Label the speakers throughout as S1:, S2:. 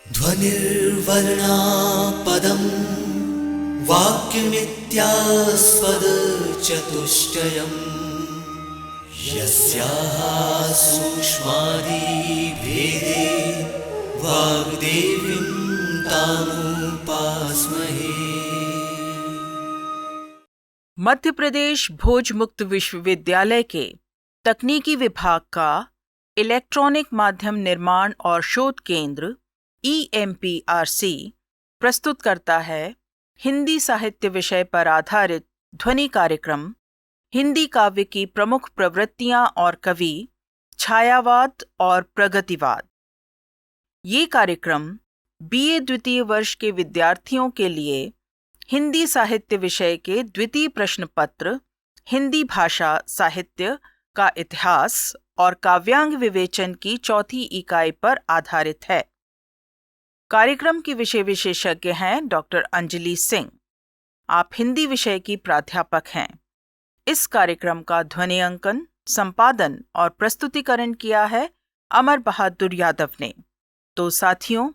S1: ध्वनिर्वर्णा पदं वाक्यमित्यास्पदचतुष्टयम् यस्याः सूक्ष्मादिभेदे वाग्देवीं तामुपास्महे।
S2: मध्य प्रदेश भोज मुक्त विश्वविद्यालय के तकनीकी विभाग का इलेक्ट्रॉनिक माध्यम निर्माण और शोध केंद्र EMPRC प्रस्तुत करता है हिंदी साहित्य विषय पर आधारित ध्वनि कार्यक्रम हिंदी काव्य की प्रमुख प्रवृत्तियां और कवि, छायावाद और प्रगतिवाद। ये कार्यक्रम BA द्वितीय वर्ष के विद्यार्थियों के लिए हिंदी साहित्य विषय के द्वितीय प्रश्न पत्र हिंदी भाषा साहित्य का इतिहास और काव्यांग विवेचन की चौथी इकाई पर आधारित है। कार्यक्रम की विषय विशेषज्ञ हैं डॉक्टर अंजलि सिंह। आप हिंदी विषय की प्राध्यापक हैं। इस कार्यक्रम का ध्वनि अंकन, संपादन और प्रस्तुतिकरण किया है अमर बहादुर यादव ने। तो साथियों,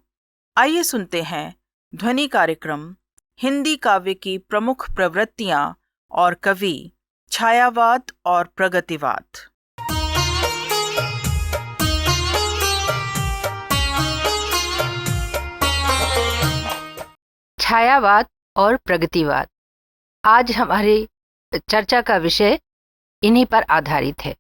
S2: आइए सुनते हैं ध्वनि कार्यक्रम हिंदी काव्य की प्रमुख प्रवृत्तियां और कवि, छायावाद और प्रगतिवाद।
S3: छायावाद और प्रगतिवाद आज हमारी चर्चा का विषय इन्हीं पर आधारित है।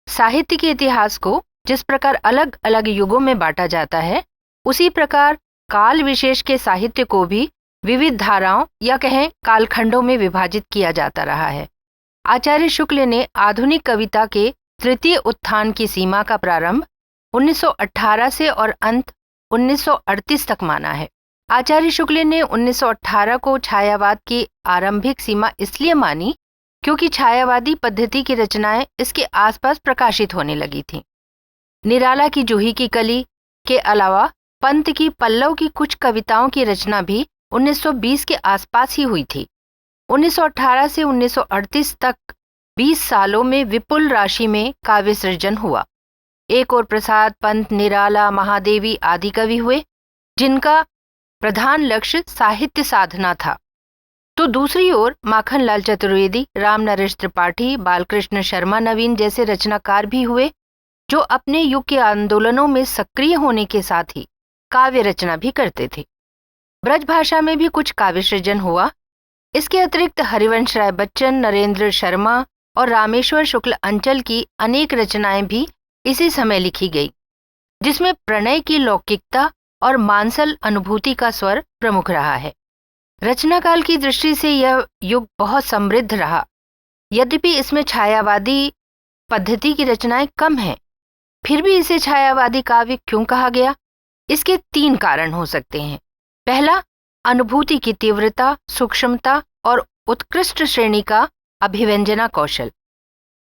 S3: साहित्य के इतिहास को जिस प्रकार अलग अलग युगों में बांटा जाता है, उसी प्रकार काल विशेष के साहित्य को भी विविध धाराओं या कहें कालखंडों में विभाजित किया जाता रहा है। आचार्य शुक्ल ने आधुनिक कविता के तृतीय उत्थान की सीमा का प्रारंभ 1918 से और अंत 1938 तक माना है। आचार्य शुक्ल ने 1918 को छायावाद की आरंभिक सीमा इसलिए मानी क्योंकि छायावादी पद्धति की रचनाएं इसके आसपास प्रकाशित होने लगी थीं। निराला की जूही की कली के अलावा पंत की पल्लव की कुछ कविताओं की रचना भी 1920 के आसपास ही हुई थी। 1918 से 1938 तक 20 सालों में विपुल राशि में काव्य सृजन हुआ। एक और प्रसाद, पंत, निराला, महादेवी आदि कवि हुए जिनका प्रधान लक्ष्य साहित्य साधना था। तो दूसरी ओर माखनलाल चतुर्वेदी, रामनरेश त्रिपाठी, बालकृष्ण शर्मा नवीन जैसे रचनाकार भी हुए जो अपने युग के आंदोलनों में सक्रिय होने के साथ ही काव्य रचना भी करते थे। ब्रज भाषा में भी कुछ काव्य सृजन हुआ। इसके अतिरिक्त हरिवंश राय बच्चन, नरेंद्र शर्मा और रामेश्वर शुक्ल अंचल की अनेक रचनाएं भी इसी समय लिखी गई, जिसमें प्रणय की लौकिकता और मानसल अनुभूति का स्वर प्रमुख रहा है। रचनाकाल की दृष्टि से यह युग बहुत समृद्ध रहा। यद्यपि इसमें छायावादी पद्धति की रचनाएं कम हैं, फिर भी इसे छायावादी काव्य क्यों कहा गया? इसके 3 कारण हो सकते हैं। पहला, अनुभूति की तीव्रता, सूक्ष्मता और उत्कृष्ट श्रेणी का अभिव्यंजना कौशल।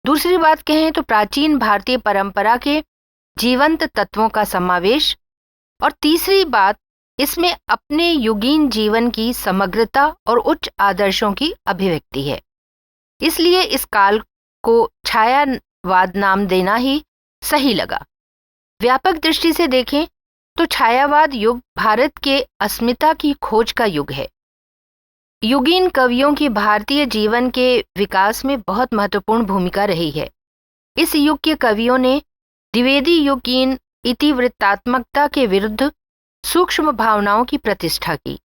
S3: दूसरी बात कहें तो प्राचीन भारतीय परंपरा के जीवंत तत्वों का समावेश। और तीसरी बात, इसमें अपने युगीन जीवन की समग्रता और उच्च आदर्शों की अभिव्यक्ति है। इसलिए इस काल को छायावाद नाम देना ही सही लगा। व्यापक दृष्टि से देखें तो छायावाद युग भारत के अस्मिता की खोज का युग है। युगीन कवियों की भारतीय जीवन के विकास में बहुत महत्वपूर्ण भूमिका रही है। इस युग के कवियों ने द्विवेदी युगीन इतिवृत्तात्मकता के विरुद्ध सूक्ष्म भावनाओं की प्रतिष्ठा की।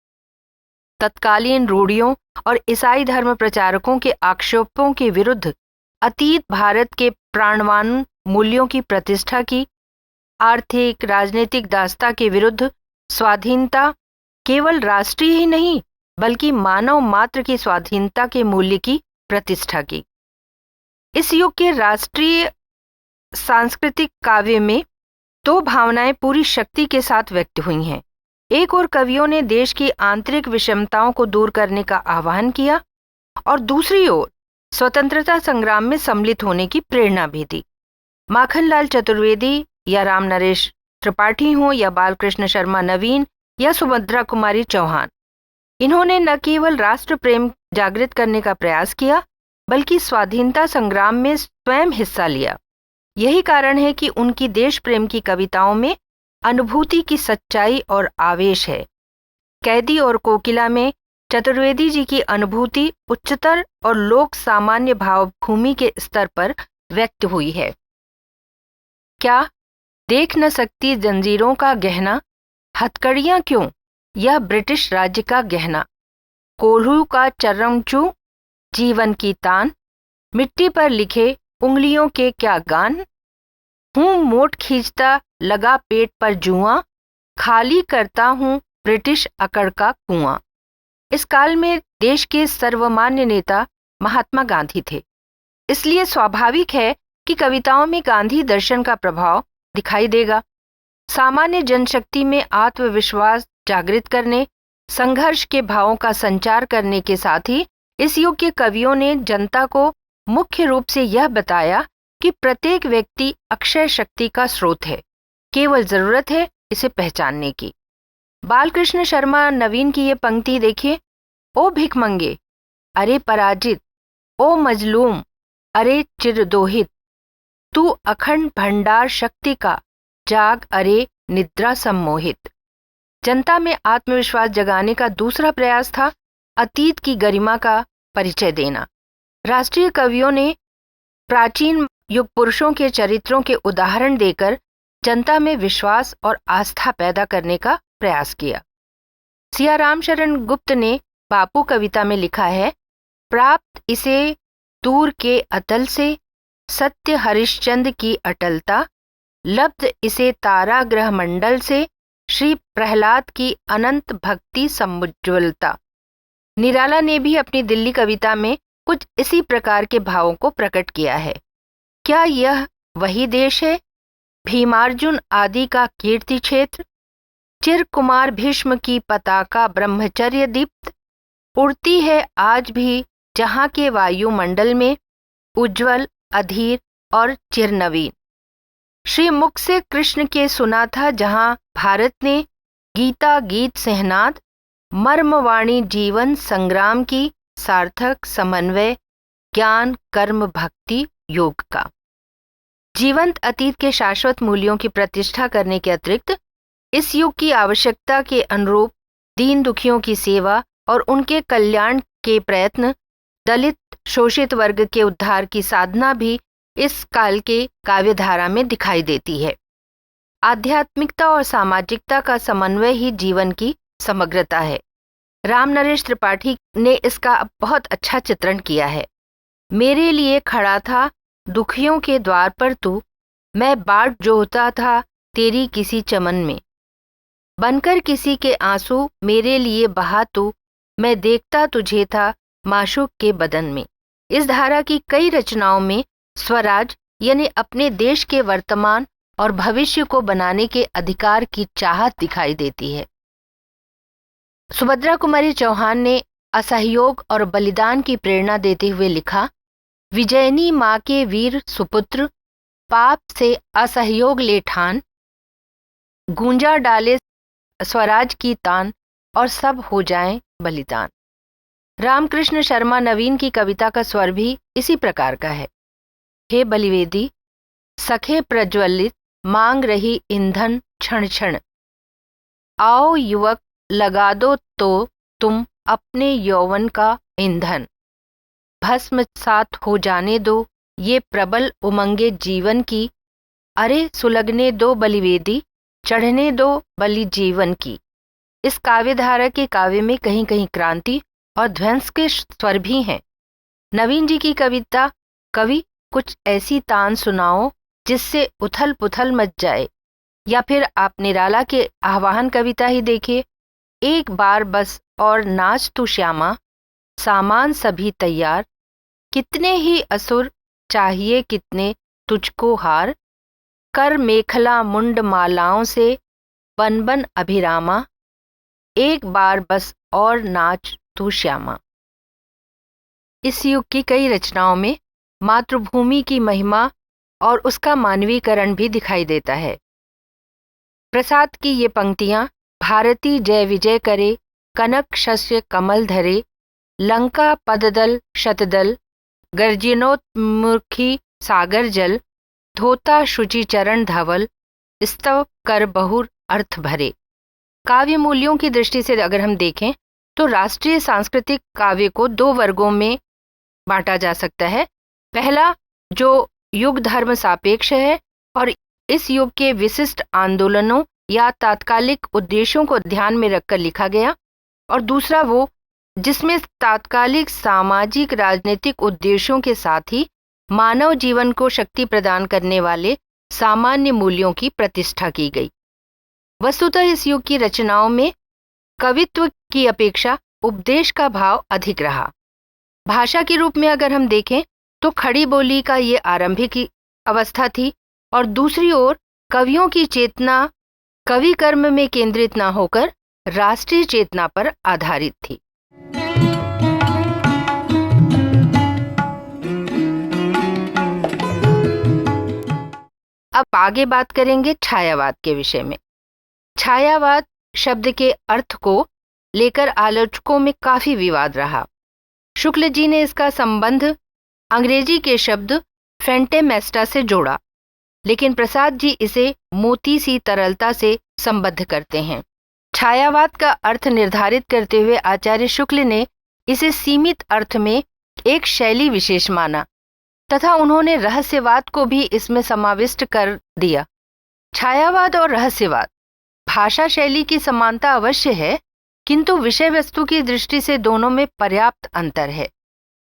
S3: तत्कालीन रूढ़ियों और ईसाई धर्म प्रचारकों के आक्षेपों के विरुद्ध अतीत भारत के प्राणवान मूल्यों की प्रतिष्ठा की। आर्थिक राजनीतिक दासता के विरुद्ध स्वाधीनता, केवल राष्ट्रीय ही नहीं बल्कि मानव मात्र की स्वाधीनता के मूल्य की प्रतिष्ठा की। इस युग के राष्ट्रीय सांस्कृतिक काव्य में 2 भावनाएं पूरी शक्ति के साथ व्यक्त हुई हैं। एक और कवियों ने देश की आंतरिक विषमताओं को दूर करने का आह्वान किया और दूसरी ओर स्वतंत्रता संग्राम में सम्मिलित होने की प्रेरणा भी दी। माखनलाल चतुर्वेदी या रामनरेश त्रिपाठी हों या बालकृष्ण शर्मा नवीन या सुभद्रा कुमारी चौहान, इन्होंने न केवल राष्ट्र प्रेम जागृत करने का प्रयास किया बल्कि स्वाधीनता संग्राम में स्वयं हिस्सा लिया। यही कारण है कि उनकी देश प्रेम की कविताओं में अनुभूति की सच्चाई और आवेश है। कैदी और कोकिला में चतुर्वेदी जी की अनुभूति उच्चतर और लोक सामान्य भावभूमि के स्तर पर व्यक्त हुई है। क्या देख न सकती जंजीरों का गहना, हथकड़ियां क्यों, यह ब्रिटिश राज्य का गहना, कोल्हू का चरमचू, जीवन की तान, मिट्टी पर लिखे उंगलियों के क्या गान, हूँ मोट खींचता लगा पेट पर जुआं, खाली करता हूँ ब्रिटिश अकड़ का कुआं। इस काल में देश के सर्वमान्य नेता महात्मा गांधी थे, इसलिए स्वाभाविक है कि कविताओं में गांधी दर्शन का प्रभाव दिखाई देगा। सामान्य जनशक्ति में आत्मविश्वास जागृत करने, संघर्ष के भावों का संचार करने के साथ ही इस युग के कवियों ने जनता को मुख्य रूप से यह बताया कि प्रत्येक व्यक्ति अक्षय शक्ति का स्रोत है, केवल जरूरत है इसे पहचानने की। बालकृष्ण शर्मा नवीन की ये पंक्ति देखिए। ओ भिखमंगे, अरे पराजित, ओ मजलूम, अरे चिरदोहित, तू अखंड भंडार शक्ति का, जाग अरे निद्रा सम्मोहित। जनता में आत्मविश्वास जगाने का दूसरा प्रयास था अतीत की गरिमा का परिचय देना। राष्ट्रीय कवियों ने प्राचीन युग पुरुषों के चरित्रों के उदाहरण देकर जनता में विश्वास और आस्था पैदा करने का प्रयास किया। सिया राम शरण गुप्त ने बापू कविता में लिखा है, प्राप्त इसे दूर के अतल से, सत्य हरिश्चंद्र की अटलता, लब्ध इसे तारा ग्रह मंडल से, श्री प्रहलाद की अनंत भक्ति समुज्ज्वलता। निराला ने भी अपनी दिल्ली कविता में कुछ इसी प्रकार के भावों को प्रकट किया है। क्या यह वही देश है, भीमार्जुन आदि का कीर्ति क्षेत्र, चिर कुमार भीष्म की पताका ब्रह्मचर्य दीप्त, उड़ती है आज भी जहाँ के वायुमंडल में, उज्ज्वल, अधीर और चिरनवीन। श्री मुख से कृष्ण के सुना था जहाँ भारत ने गीता गीत सहनाद, मर्मवाणी जीवन संग्राम की, सार्थक समन्वय ज्ञान कर्म भक्ति योग का। जीवंत अतीत के शाश्वत मूल्यों की प्रतिष्ठा करने के अतिरिक्त इस युग की आवश्यकता के अनुरूप दीन दुखियों की सेवा और उनके कल्याण के प्रयत्न, दलित शोषित वर्ग के उद्धार की साधना भी इस काल के काव्यधारा में दिखाई देती है। आध्यात्मिकता और सामाजिकता का समन्वय ही जीवन की समग्रता है। राम नरेश त्रिपाठी ने इसका बहुत अच्छा चित्रण किया है। मेरे लिए खड़ा था दुखियों के द्वार पर तू, मैं बाट जोहता था तेरी किसी चमन में, बनकर किसी के आंसू मेरे लिए बहा तू, मैं देखता तुझे था माशूक के बदन में। इस धारा की कई रचनाओं में स्वराज यानी अपने देश के वर्तमान और भविष्य को बनाने के अधिकार की चाहत दिखाई देती है। सुभद्रा कुमारी चौहान ने असहयोग और बलिदान की प्रेरणा देते हुए लिखा, विजयनी माँ के वीर सुपुत्र, पाप से असहयोग ले ठान, गूंजा डाले स्वराज की तान और सब हो जाएं बलिदान। रामकृष्ण शर्मा नवीन की कविता का स्वर भी इसी प्रकार का है। हे बलिवेदी, सखे प्रज्वलित मांग रही ईंधन क्षण क्षण, आओ युवक लगा दो तो तुम अपने यौवन का ईंधन, भस्म सात हो जाने दो ये प्रबल उमंगे जीवन की, अरे सुलगने दो बलिवेदी, चढ़ने दो बलि जीवन की। इस काव्यधारा के काव्य में कहीं कहीं क्रांति और ध्वंस के स्वर भी हैं। नवीन जी की कविता, कवि कुछ ऐसी तान सुनाओ जिससे उथल पुथल मच जाए, या फिर आप निराला के आह्वान कविता ही देखिए, एक बार बस और नाच तू श्यामा, सामान सभी तैयार, कितने ही असुर चाहिए कितने तुझको हार, कर मेखला मुंड मालाओं से बन बन अभिरामा, एक बार बस और नाच तू श्यामा। इस युग की कई रचनाओं में मातृभूमि की महिमा और उसका मानवीकरण भी दिखाई देता है। प्रसाद की ये पंक्तियां, भारती जय विजय करे, कनक शस्य कमल धरे, लंका पददल शतदल, गर्जिनोत्मुखी सागर जल, धोता शुचि चरण धवल, स्तव कर बहुर अर्थ भरे। काव्य मूल्यों की दृष्टि से अगर हम देखें तो राष्ट्रीय सांस्कृतिक काव्य को दो वर्गों में बांटा जा सकता है। पहला जो युग धर्म सापेक्ष है और इस युग के विशिष्ट आंदोलनों या तात्कालिक उद्देश्यों को ध्यान में रखकर लिखा गया, और दूसरा वो जिसमें तात्कालिक सामाजिक राजनीतिक उद्देश्यों के साथ ही मानव जीवन को शक्ति प्रदान करने वाले सामान्य मूल्यों की प्रतिष्ठा की गई। वस्तुतः इस युग की रचनाओं में कवित्व की अपेक्षा उपदेश का भाव अधिक रहा। भाषा के रूप में अगर हम देखें तो खड़ी बोली का ये आरंभिक अवस्था थी, और दूसरी ओर कवियों की चेतना कवि कर्म में केंद्रित न होकर राष्ट्रीय चेतना पर आधारित थी। अब आगे बात करेंगे छायावाद के विषय में। छायावाद शब्द के अर्थ को लेकर आलोचकों में काफी विवाद रहा। शुक्ल जी ने इसका संबंध अंग्रेजी के शब्द फैंटेमेस्टा से जोड़ा, लेकिन प्रसाद जी इसे मोती सी तरलता से संबद्ध करते हैं। छायावाद का अर्थ निर्धारित करते हुए आचार्य शुक्ल ने इसे सीमित अर्थ में एक शैली विशेष माना तथा उन्होंने रहस्यवाद को भी इसमें समाविष्ट कर दिया। छायावाद और रहस्यवाद भाषा शैली की समानता अवश्य है, किंतु विषय वस्तु की दृष्टि से दोनों में पर्याप्त अंतर है।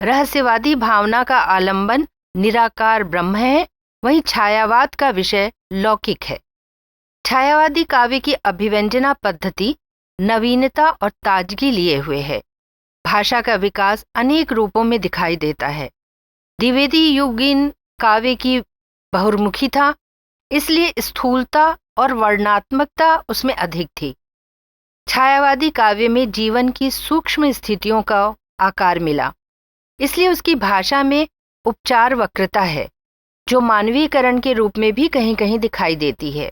S3: रहस्यवादी भावना का आलंबन निराकार ब्रह्म है, वहीं छायावाद का विषय लौकिक है। छायावादी काव्य की अभिव्यंजना पद्धति नवीनता और ताजगी लिए हुए है। भाषा का विकास अनेक रूपों में दिखाई देता है। द्विवेदी युगीन काव्य की बहुमुखी था, इसलिए स्थूलता और वर्णनात्मकता उसमें अधिक थी। छायावादी काव्य में जीवन की सूक्ष्म स्थितियों का आकार मिला, इसलिए उसकी भाषा में उपचार वक्रता है, जो मानवीकरण के रूप में भी कहीं कहीं दिखाई देती है।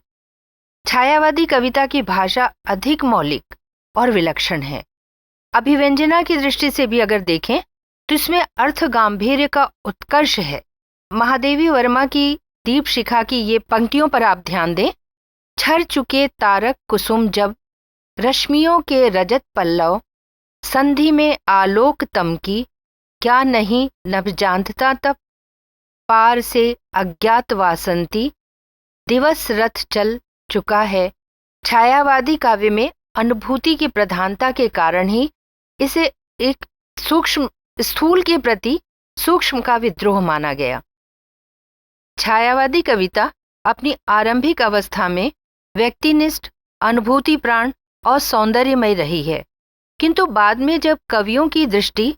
S3: छायावादी कविता की भाषा अधिक मौलिक और विलक्षण है। अभिव्यंजना की दृष्टि से भी अगर देखें तो इसमें अर्थ गांभीर्य का उत्कर्ष है। महादेवी वर्मा की दीप शिखा की ये पंक्तियों पर आप ध्यान दें। छर चुके तारक कुसुम जब, रश्मियों के रजत पल्लव, संधि में आलोक तम की, क्या नहीं नभ जानता तब, पार से अज्ञात वासंती, दिवस रथ चल चुका है। छायावादी काव्य में अनुभूति की प्रधानता के कारण ही इसे एक सूक्ष्म स्थूल के प्रति सूक्ष्म का विद्रोह माना गया। छायावादी कविता अपनी आरंभिक अवस्था में व्यक्तिनिष्ठ, अनुभूति प्राण और सौंदर्यमय रही है, किंतु बाद में जब कवियों की दृष्टि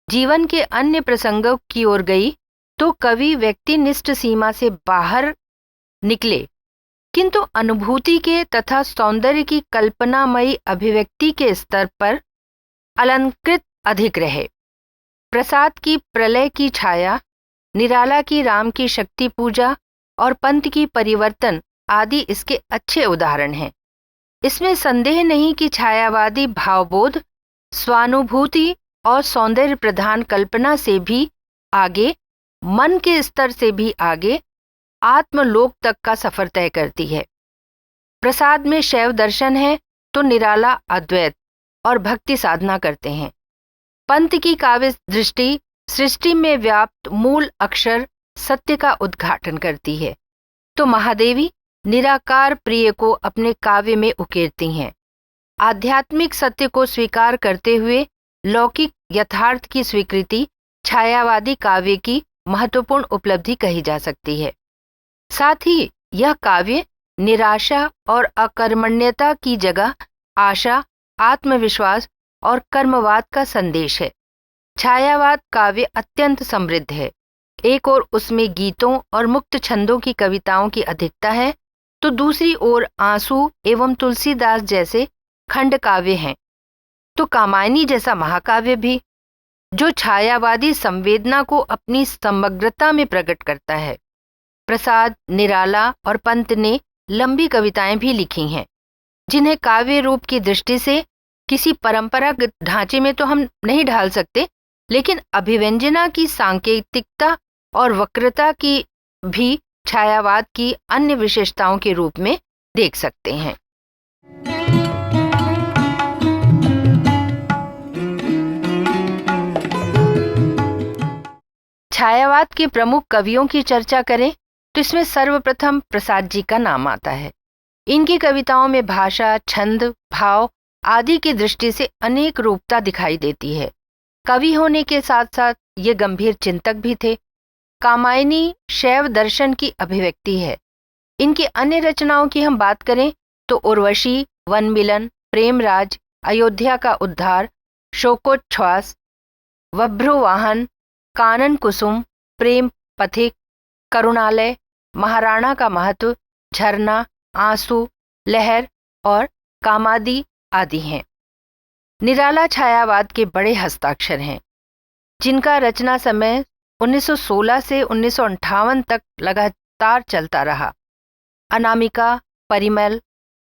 S3: जीवन के अन्य प्रसंगों की ओर गई तो कवि व्यक्तिनिष्ठ सीमा से बाहर निकले, किंतु अनुभूति के तथा सौंदर्य की कल्पनामयी अभिव्यक्ति के स्तर पर अलंकृत अधिक रहे। प्रसाद की प्रलय की छाया, निराला की राम की शक्ति पूजा और पंत की परिवर्तन आदि इसके अच्छे उदाहरण हैं। इसमें संदेह नहीं कि छायावादी भावबोध, स्वानुभूति और सौंदर्य प्रधान कल्पना से भी आगे, मन के स्तर से भी आगे, आत्मलोक तक का सफर तय करती है। प्रसाद में शैव दर्शन है तो निराला अद्वैत और भक्ति साधना करते हैं। पंत की काव्य दृष्टि सृष्टि में व्याप्त मूल अक्षर सत्य का उद्घाटन करती है, तो महादेवी निराकार प्रिय को अपने काव्य में उकेरती हैं। आध्यात्मिक सत्य को स्वीकार करते हुए लौकिक यथार्थ की स्वीकृति छायावादी काव्य की महत्वपूर्ण उपलब्धि कही जा सकती है। साथ ही यह काव्य निराशा और अकर्मण्यता की जगह आशा, आत्मविश्वास और कर्मवाद का संदेश है। छायावाद काव्य अत्यंत समृद्ध है। एक ओर उसमें गीतों और मुक्त छंदों की कविताओं की अधिकता है, तो दूसरी ओर आंसू एवं तुलसीदास जैसे खंड काव्य हैं, तो कामायनी जैसा महाकाव्य भी, जो छायावादी संवेदना को अपनी समग्रता में प्रकट करता है। प्रसाद, निराला और पंत ने लंबी कविताएं भी लिखी हैं, जिन्हें काव्य रूप की दृष्टि से किसी परंपरागत ढांचे में तो हम नहीं ढाल सकते, लेकिन अभिव्यंजना की सांकेतिकता और वक्रता की भी छायावाद की अन्य विशेषताओं के रूप में देख सकते हैं। छायावाद के प्रमुख कवियों की चर्चा करें तो इसमें सर्वप्रथम प्रसाद जी का नाम आता है। इनकी कविताओं में भाषा, छंद, भाव आदि की दृष्टि से अनेक रूपता दिखाई देती है। कवि होने के साथ साथ ये गंभीर चिंतक भी थे। कामायनी शैव दर्शन की अभिव्यक्ति है। इनकी अन्य रचनाओं की हम बात करें तो उर्वशी, वन मिलन, प्रेमराज, अयोध्या का उद्धार, शोकोच्छ्वास, वभ्रुवाहन, कानन कुसुम, प्रेम पथिक, करुणालय, महाराणा का महत्व, झरना, आंसू, लहर और कामादि आदि हैं। निराला छायावाद के बड़े हस्ताक्षर हैं, जिनका रचना समय 1916 से 1958 तक लगातार चलता रहा। अनामिका, परिमल,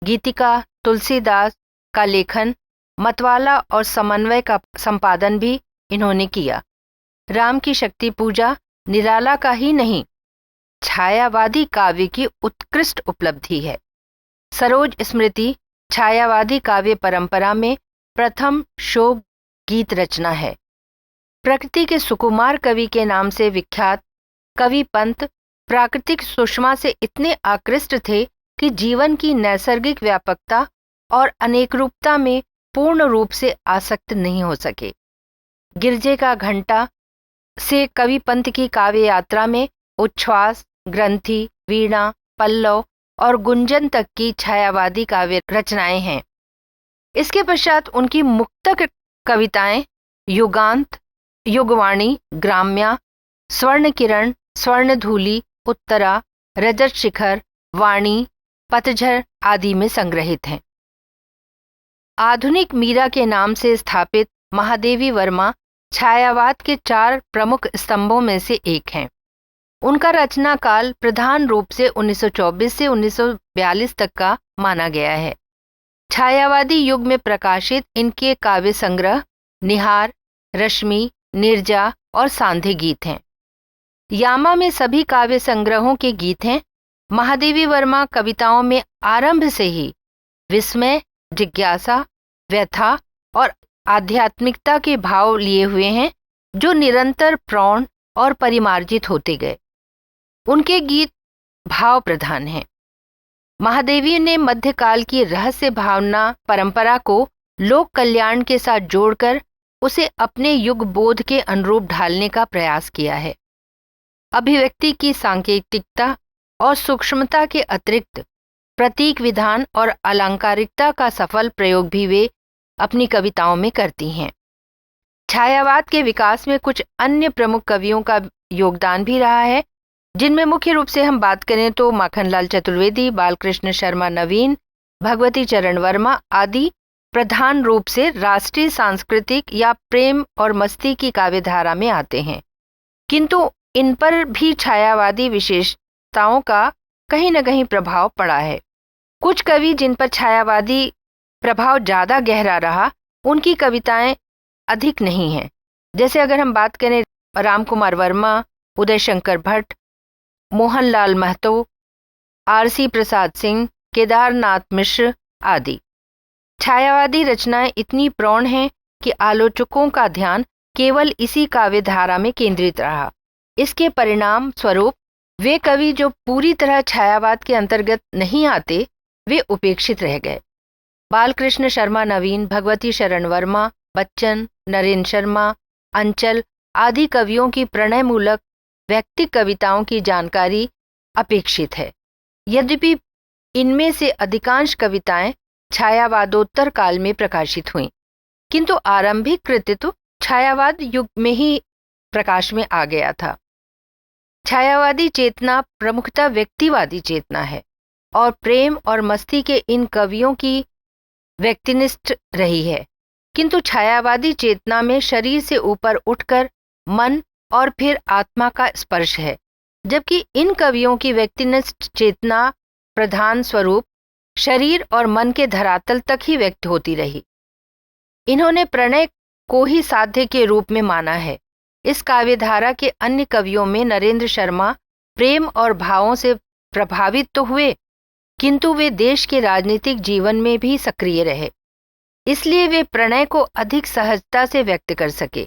S3: गीतिका, तुलसीदास का लेखन, मतवाला और समन्वय का संपादन भी इन्होंने किया। राम की शक्ति पूजा निराला का ही नहीं, छायावादी काव्य की उत्कृष्ट उपलब्धि है। सरोज स्मृति छायावादी काव्य परंपरा में प्रथम शोक गीत रचना है। प्रकृति के सुकुमार कवि के नाम से विख्यात कवि पंत प्राकृतिक सुषमा से इतने आकृष्ट थे कि जीवन की नैसर्गिक व्यापकता और अनेकरूपता में पूर्ण रूप से आसक्त नहीं हो सके। गिरजे का घंटा से कवि पंत की काव्य यात्रा में उच्छ्वास, ग्रंथि, वीणा, पल्लव और गुंजन तक की छायावादी काव्य रचनाएं हैं। इसके पश्चात उनकी मुक्तक कविताएं युगांत, युगवाणी, ग्राम्या, स्वर्ण किरण, स्वर्णधूलि, उत्तरा, रजत शिखर, वाणी, पतझर आदि में संग्रहित हैं। आधुनिक मीरा के नाम से स्थापित महादेवी वर्मा छायावाद के 4 प्रमुख स्तंभों में से एक हैं। उनका रचना काल प्रधान रूप से 1924 से 1942 तक का माना गया है। छायावादी युग में प्रकाशित इनके काव्य संग्रह निहार, रश्मि, निर्जा और सांध्य गीत हैं। यामा में सभी काव्य संग्रहों के गीत हैं। महादेवी वर्मा कविताओं में आरंभ से ही विस्मय, जिज्ञासा, व्यथा और आध्यात्मिकता के भाव लिए हुए हैं, जो निरंतर प्रौढ़ और परिमार्जित होते गए। उनके गीत भाव प्रधान हैं। महादेवी ने मध्यकाल की रहस्य भावना परंपरा को लोक कल्याण के साथ जोड़कर उसे अपने युग बोध के अनुरूप ढालने का प्रयास किया है। अभिव्यक्ति की सांकेतिकता और सूक्ष्मता के अतिरिक्त प्रतीक विधान और अलंकारिकता का सफल प्रयोग भी वे अपनी कविताओं में करती हैं। छायावाद के विकास में कुछ अन्य प्रमुख कवियों का योगदान भी रहा है, जिनमें मुख्य रूप से हम बात करें तो माखनलाल चतुर्वेदी, बालकृष्ण शर्मा नवीन, भगवती चरण वर्मा आदि प्रधान रूप से राष्ट्रीय सांस्कृतिक या प्रेम और मस्ती की काव्यधारा में आते हैं, किंतु इन पर भी छायावादी विशेषताओं का कहीं न कहीं प्रभाव पड़ा है। कुछ कवि जिन पर छायावादी प्रभाव ज़्यादा गहरा रहा, उनकी कविताएं अधिक नहीं हैं। जैसे अगर हम बात करें राम कुमार वर्मा, उदय शंकर भट्ट, मोहनलाल महतो, आरसी प्रसाद सिंह, केदारनाथ मिश्र आदि। छायावादी रचनाएं इतनी प्रौढ़ हैं कि आलोचकों का ध्यान केवल इसी काव्यधारा में केंद्रित रहा। इसके परिणाम स्वरूप वे कवि जो पूरी तरह छायावाद के अंतर्गत नहीं आते, वे उपेक्षित रह गए। बालकृष्ण शर्मा नवीन, भगवती शरण वर्मा, बच्चन, नरेंद्र शर्मा, अंचल आदि कवियों की प्रणयमूलक व्यक्तिक कविताओं की जानकारी अपेक्षित है। यद्यपि इनमें से अधिकांश कविताएं छायावादोत्तर काल में प्रकाशित हुईं, किंतु आरंभिक कृतित्व छायावाद युग में ही प्रकाश में आ गया था। छायावादी चेतना प्रमुखतः व्यक्तिवादी चेतना है और प्रेम और मस्ती के इन कवियों की व्यक्तिनिष्ठ रही है, किंतु छायावादी चेतना में शरीर से ऊपर उठकर मन और फिर आत्मा का स्पर्श है, जबकि इन कवियों की व्यक्तिनिष्ठ चेतना प्रधान स्वरूप शरीर और मन के धरातल तक ही व्यक्त होती रही। इन्होंने प्रणय को ही साध्य के रूप में माना है। इस काव्यधारा के अन्य कवियों में नरेंद्र शर्मा प्रेम और भावों से प्रभावित तो हुए, किंतु वे देश के राजनीतिक जीवन में भी सक्रिय रहे, इसलिए वे प्रणय को अधिक सहजता से व्यक्त कर सके।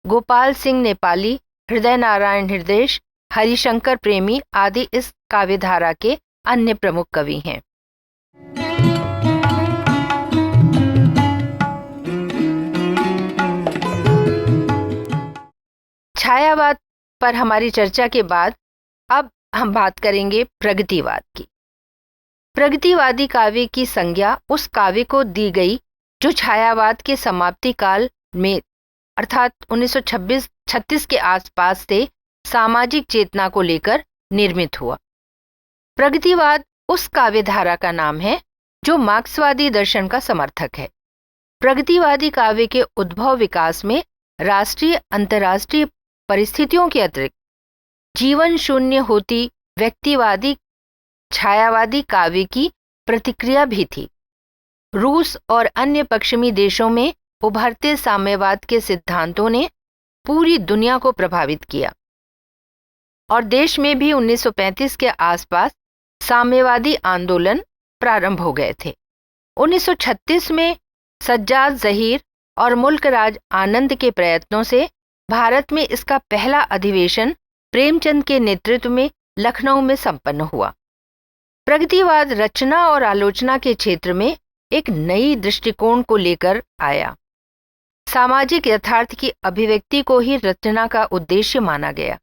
S3: गोपाल सिंह नेपाली, हृदय नारायण हृदयेश, हरिशंकर प्रेमी आदि इस काव्यधारा के अन्य प्रमुख कवि हैं। छायावाद पर हमारी चर्चा के बाद अब हम बात करेंगे प्रगतिवाद की। प्रगतिवादी काव्य की संज्ञा उस काव्य को दी गई जो छायावाद के समाप्ति काल में अर्थात 1936 के आसपास से सामाजिक चेतना को लेकर निर्मित हुआ। प्रगतिवाद उस काव्यधारा का नाम है जो मार्क्सवादी दर्शन का समर्थक है। प्रगतिवादी काव्य के उद्भव विकास में राष्ट्रीय अंतर्राष्ट्रीय परिस्थितियों के अतिरिक्त जीवन शून्य होती व्यक्तिवादी छायावादी काव्य की प्रतिक्रिया भी थी। रूस और अन्य पश्चिमी देशों में उभरते साम्यवाद के सिद्धांतों ने पूरी दुनिया को प्रभावित किया और देश में भी 1935 के आसपास साम्यवादी आंदोलन प्रारंभ हो गए थे। 1936 में सज्जाद ज़हीर और मुल्कराज आनंद के प्रयत्नों से भारत में इसका पहला अधिवेशन प्रेमचंद के नेतृत्व में लखनऊ में संपन्न हुआ। प्रगतिवाद रचना और आलोचना के क्षेत्र में एक नई दृष्टिकोण को लेकर आया। सामाजिक यथार्थ की अभिव्यक्ति को ही रचना का उद्देश्य माना गया।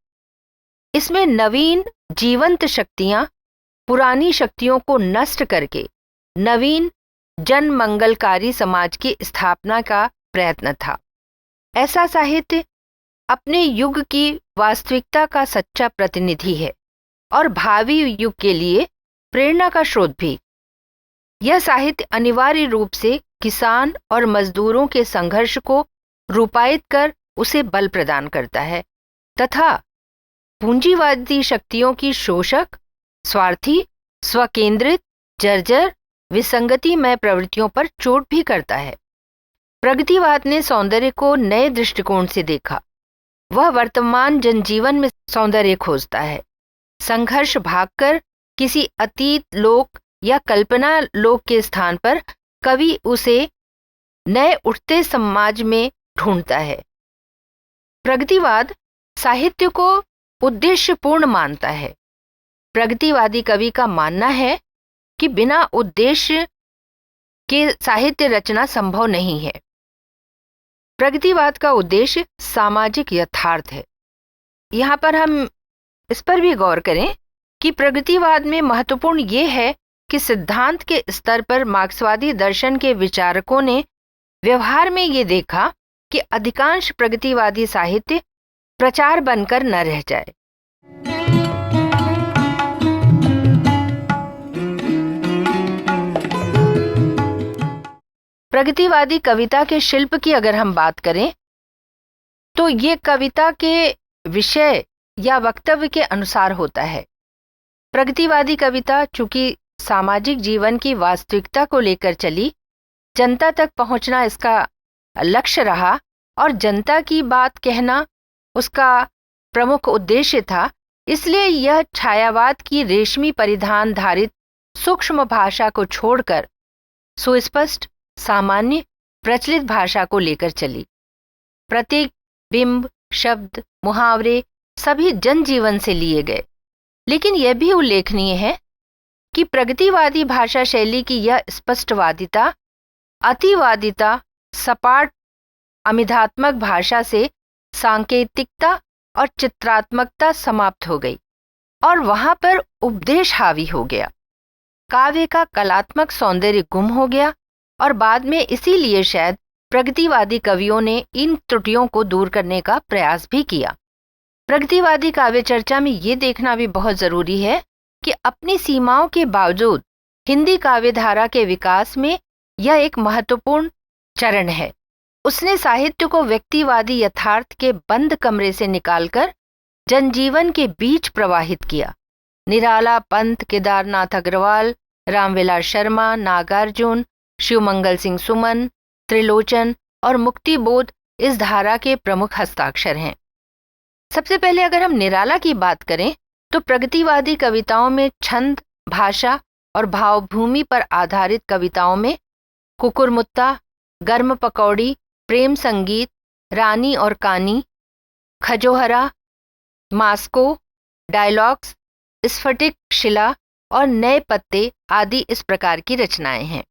S3: इसमें नवीन जीवंत शक्तियां पुरानी शक्तियों को नष्ट करके नवीन जन मंगलकारी समाज की स्थापना का प्रयत्न था। ऐसा साहित्य अपने युग की वास्तविकता का सच्चा प्रतिनिधि है और भावी युग के लिए प्रेरणा का स्रोत भी। यह साहित्य अनिवार्य रूप से किसान और मजदूरों के संघर्ष को रूपायित कर उसे बल प्रदान करता है तथा पूंजीवादी शक्तियों की शोषक, स्वार्थी, स्वकेंद्रित, जर्जर, विसंगतिमय प्रवृत्तियों पर चोट भी करता है। प्रगतिवाद ने सौंदर्य को नए दृष्टिकोण से देखा। वह वर्तमान जनजीवन में सौंदर्य खोजता है। संघर्ष भागकर किसी अतीत लोक या कल्पना लोक के स्थान पर कवि उसे नए उठते समाज में ढूंढता है। प्रगतिवाद साहित्य को उद्देश्यपूर्ण मानता है। प्रगतिवादी कवि का मानना है कि बिना उद्देश्य के साहित्य रचना संभव नहीं है। प्रगतिवाद का उद्देश्य सामाजिक यथार्थ है। यहाँ पर हम इस पर भी गौर करें कि प्रगतिवाद में महत्वपूर्ण ये है कि सिद्धांत के स्तर पर मार्क्सवादी दर्शन के विचारकों ने व्यवहार में ये देखा कि अधिकांश प्रगतिवादी साहित्य प्रचार बनकर न रह जाए। प्रगतिवादी कविता के शिल्प की अगर हम बात करें तो ये कविता के विषय या वक्तव्य के अनुसार होता है। प्रगतिवादी कविता चूंकि सामाजिक जीवन की वास्तविकता को लेकर चली, जनता तक पहुंचना इसका लक्ष्य रहा और जनता की बात कहना उसका प्रमुख उद्देश्य था। इसलिए यह छायावाद की रेशमी परिधान धारित सूक्ष्म भाषा को छोड़कर सुस्पष्ट, सामान्य, प्रचलित भाषा को लेकर चली। प्रतीक, बिंब, शब्द, मुहावरे सभी जनजीवन से लिए गए। लेकिन यह भी उल्लेखनीय है कि प्रगतिवादी भाषा शैली की यह स्पष्टवादिता, अतिवादिता, सपाट अमिधात्मक भाषा से सांकेतिकता और चित्रात्मकता समाप्त हो गई और वहां पर उपदेश हावी हो गया। काव्य का कलात्मक सौंदर्य गुम हो गया और बाद में इसीलिए शायद प्रगतिवादी कवियों ने इन त्रुटियों को दूर करने का प्रयास भी किया। प्रगतिवादी काव्य चर्चा में ये देखना भी बहुत जरूरी है कि अपनी सीमाओं के बावजूद हिंदी काव्यधारा के विकास में यह एक महत्वपूर्ण चरण है। उसने साहित्य को व्यक्तिवादी यथार्थ के बंद कमरे से निकालकर जनजीवन के बीच प्रवाहित किया। निराला, पंत, केदारनाथ अग्रवाल, रामविलास शर्मा, नागार्जुन, शिवमंगल सिंह सुमन, त्रिलोचन और मुक्तिबोध इस धारा के प्रमुख हस्ताक्षर हैं। सबसे पहले अगर हम निराला की बात करें तो प्रगतिवादी कविताओं में छंद, भाषा और भावभूमि पर आधारित कविताओं में कुकुरमुत्ता, गर्म पकौड़ी, प्रेम संगीत, रानी और कानी, खजोहरा, मास्को, डायलॉग्स, स्फटिक शिला और नए पत्ते आदि इस प्रकार की रचनाएं हैं।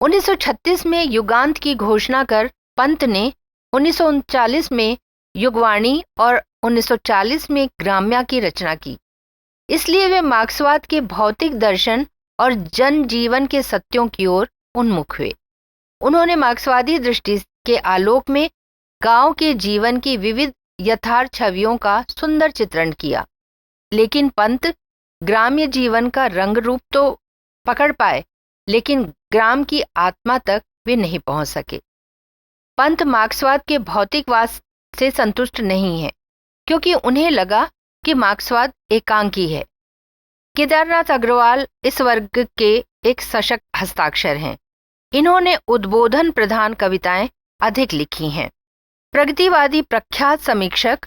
S3: 1936 में युगांत की घोषणा कर पंत ने 1939 में युगवाणी और 1940 में ग्राम्या की रचना की। इसलिए वे मार्क्सवाद के भौतिक दर्शन और जनजीवन के सत्यों की ओर उन्मुख हुए। उन्होंने मार्क्सवादी दृष्टि के आलोक में गांव के जीवन की विविध यथार्थ छवियों का सुंदर चित्रण किया, लेकिन पंत ग्राम्य जीवन का रंग रूप तो पकड़ पाए, लेकिन ग्राम की आत्मा तक वे नहीं पहुंच सके। पंत मार्क्सवाद के भौतिकवाद से संतुष्ट नहीं है, क्योंकि उन्हें लगा कि मार्क्सवाद एकांकी है। केदारनाथ अग्रवाल इस वर्ग के एक सशक्त हस्ताक्षर हैं। इन्होंने उद्बोधन प्रधान कविताएं अधिक लिखी हैं। प्रगतिवादी प्रख्यात समीक्षक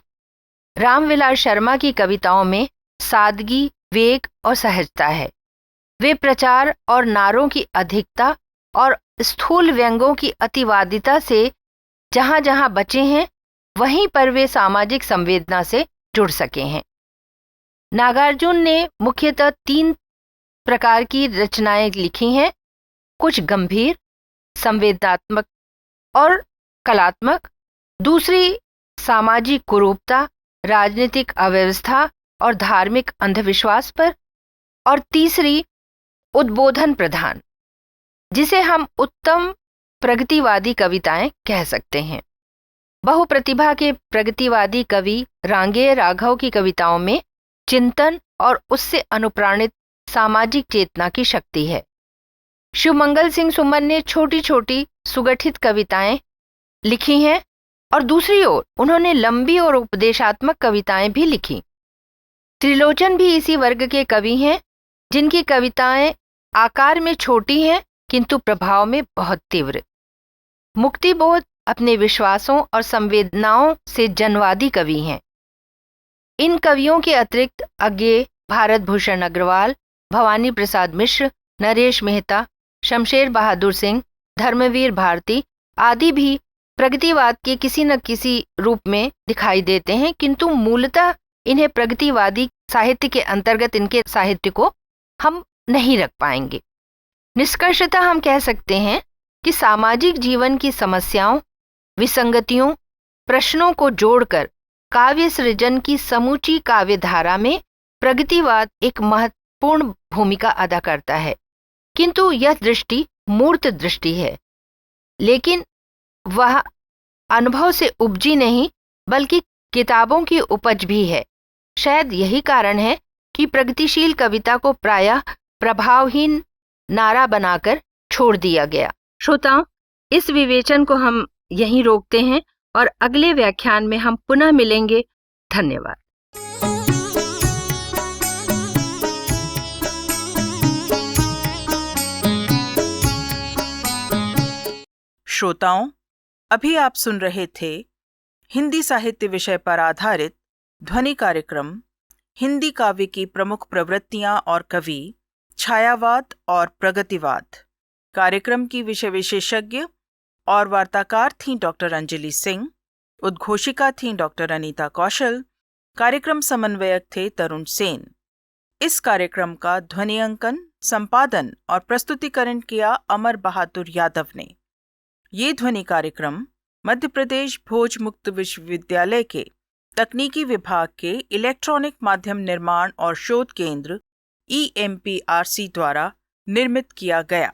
S3: रामविलास शर्मा की कविताओं में सादगी, वेग और सहजता है। वे प्रचार और नारों की अधिकता और स्थूल व्यंगों की अतिवादिता से जहां जहां बचे हैं, वहीं पर वे सामाजिक संवेदना से जुड़ सके हैं। नागार्जुन ने मुख्यतः 3 प्रकार की रचनाएं लिखी हैं, कुछ गंभीर, संवेदनात्मक और कलात्मक, दूसरी सामाजिक कुरूपता, राजनीतिक अव्यवस्था और धार्मिक अंधविश्वास पर, और तीसरी उद्बोधन प्रधान, जिसे हम उत्तम प्रगतिवादी कविताएं कह सकते हैं। बहुप्रतिभा के प्रगतिवादी कवि रांगेय राघव की कविताओं में चिंतन और उससे अनुप्राणित सामाजिक चेतना की शक्ति है। शिवमंगल सिंह सुमन ने छोटी छोटी सुगठित कविताएं लिखी हैं और दूसरी ओर उन्होंने लंबी और उपदेशात्मक कविताएं भी लिखी। त्रिलोचन भी इसी वर्ग के कवि हैं, जिनकी कविताएं आकार में छोटी हैं किंतु प्रभाव में बहुत तीव्र। मुक्तिबोध अपने विश्वासों और संवेदनाओं से जनवादी कवि हैं। इन कवियों के अतिरिक्त अज्ञेय, भारत भूषण अग्रवाल, भवानी प्रसाद मिश्र, नरेश मेहता, शमशेर बहादुर सिंह, धर्मवीर भारती आदि भी प्रगतिवाद के किसी न किसी रूप में दिखाई देते हैं, किंतु मूलतः इन्हें प्रगतिवादी साहित्य के अंतर्गत इनके साहित्य को हम नहीं रख पाएंगे। निष्कर्षतः हम कह सकते हैं कि सामाजिक जीवन की समस्याओं, विसंगतियों, प्रश्नों को जोड़कर काव्य सृजन की समूची काव्यधारा में प्रगतिवाद एक महत्वपूर्ण भूमिका अदा करता है। किंतु यह दृष्टि मूर्त दृष्टि है, लेकिन वह अनुभव से उपजी नहीं, बल्कि किताबों की उपज भी है। शायद यही कारण है कि प्रगतिशील कविता को प्रायः प्रभावहीन नारा बनाकर छोड़ दिया गया। श्रोताओं, इस विवेचन को हम यहीं रोकते हैं और अगले व्याख्यान में हम पुनः मिलेंगे। धन्यवाद।
S2: श्रोताओं, अभी आप सुन रहे थे हिंदी साहित्य विषय पर आधारित ध्वनि कार्यक्रम हिंदी काव्य की प्रमुख प्रवृत्तियां और कवि, छायावाद और प्रगतिवाद। कार्यक्रम की विषय विशेषज्ञ और वार्ताकार थीं डॉक्टर अंजलि सिंह, उद्घोषिका थीं डॉक्टर अनीता कौशल, कार्यक्रम समन्वयक थे तरुण सेन। इस कार्यक्रम का ध्वनि अंकन, संपादन और प्रस्तुतिकरण किया अमर बहादुर यादव ने। ये ध्वनि कार्यक्रम मध्य प्रदेश भोज मुक्त विश्वविद्यालय के तकनीकी विभाग के इलेक्ट्रॉनिक माध्यम निर्माण और शोध केंद्र EMPRC द्वारा निर्मित किया गया।